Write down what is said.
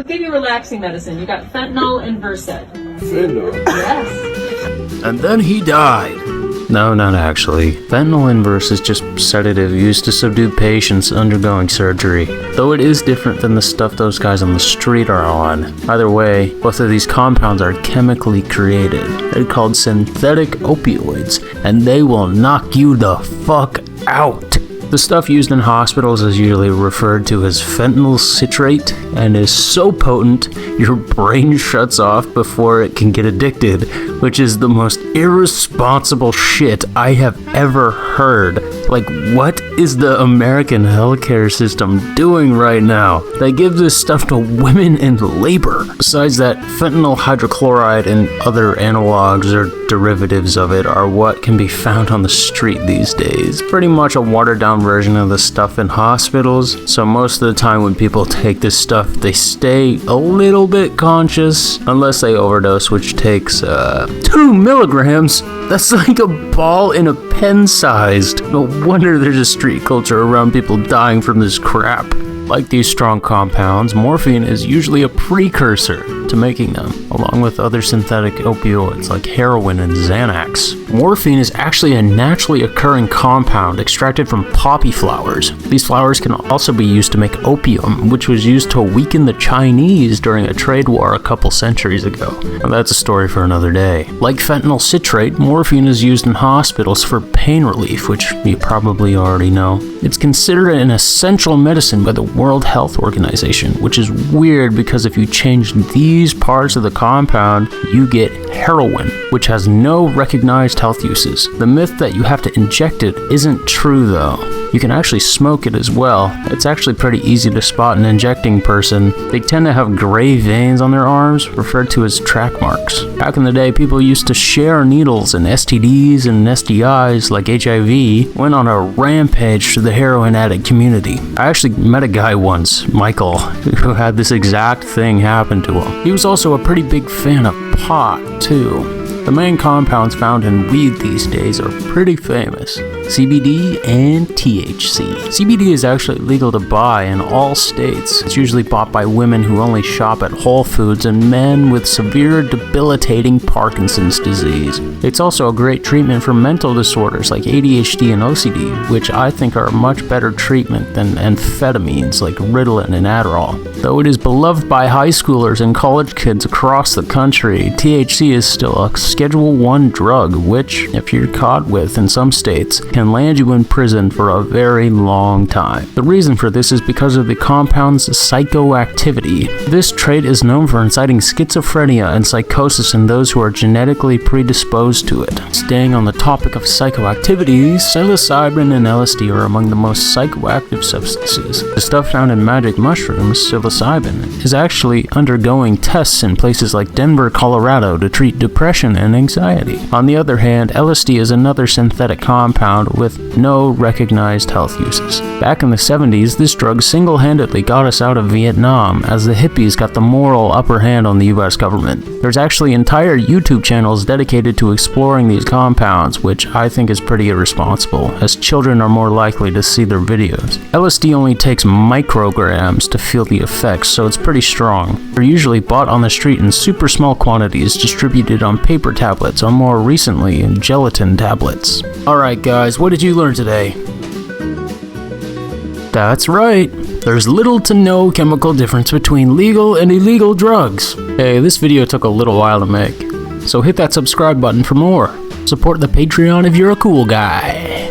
give you relaxing medicine. You got fentanyl and Versed. Fentanyl? Yes. And then he died. No, not actually. Fentanyl inverse is just sedative used to subdue patients undergoing surgery, though it is different than the stuff those guys on the street are on. Either way, both of these compounds are chemically created. They're called synthetic opioids, and they will knock you the fuck out. The stuff used in hospitals is usually referred to as fentanyl citrate and is so potent your brain shuts off before it can get addicted, which is the most irresponsible shit I have ever heard. Like, what is the American healthcare system doing right now? They give this stuff to women in labor. Besides that, fentanyl hydrochloride and other analogs or derivatives of it are what can be found on the street these days. Pretty much a watered down version of the stuff in hospitals, so most of the time when people take this stuff, they stay a little bit conscious, unless they overdose, which takes 2 milligrams. That's like a ball in a pen sized. No wonder there's a street culture around people dying from this crap. Like these strong compounds, morphine is usually a precursor to making them, along with other synthetic opioids like heroin and Xanax. Morphine is actually a naturally occurring compound extracted from poppy flowers. These flowers can also be used to make opium, which was used to weaken the Chinese during a trade war a couple centuries ago. Now, that's a story for another day. Like fentanyl citrate, morphine is used in hospitals for pain relief, which you probably already know. It's considered an essential medicine by the World Health Organization, which is weird because if you change these parts of the compound, you get heroin, which has no recognized health uses. The myth that you have to inject it isn't true though. You can actually smoke it as well. It's actually pretty easy to spot an injecting person. They tend to have gray veins on their arms, referred to as track marks. Back in the day, people used to share needles, and STDs and STIs like HIV went on a rampage through the heroin addict community. I actually met a guy once, Michael, who had this exact thing happen to him. He was also a pretty big fan of pot, too. The main compounds found in weed these days are pretty famous: CBD and THC. CBD is actually legal to buy in all states. It's usually bought by women who only shop at Whole Foods and men with severe debilitating Parkinson's disease. It's also a great treatment for mental disorders like ADHD and OCD, which I think are a much better treatment than amphetamines like Ritalin and Adderall. Though it is beloved by high schoolers and college kids across the country, THC is still a Schedule 1 drug, which, if you're caught with in some states, can land you in prison for a very long time. The reason for this is because of the compound's psychoactivity. This trait is known for inciting schizophrenia and psychosis in those who are genetically predisposed to it. Staying on the topic of psychoactivity, psilocybin and LSD are among the most psychoactive substances. The stuff found in magic mushrooms, psilocybin, is actually undergoing tests in places like Denver, Colorado to treat depression and anxiety. On the other hand, LSD is another synthetic compound with no recognized health uses. Back in the 70s, this drug single-handedly got us out of Vietnam, as the hippies got the moral upper hand on the US government. There's actually entire YouTube channels dedicated to exploring these compounds, which I think is pretty irresponsible, as children are more likely to see their videos. LSD only takes micrograms to feel the effects, so it's pretty strong. They're usually bought on the street in super small quantities, distributed on paper tablets, or more recently, in gelatin tablets. Alright guys, what did you learn today? That's right, there's little to no chemical difference between legal and illegal drugs. Hey, this video took a little while to make, so hit that subscribe button for more. Support the Patreon if you're a cool guy.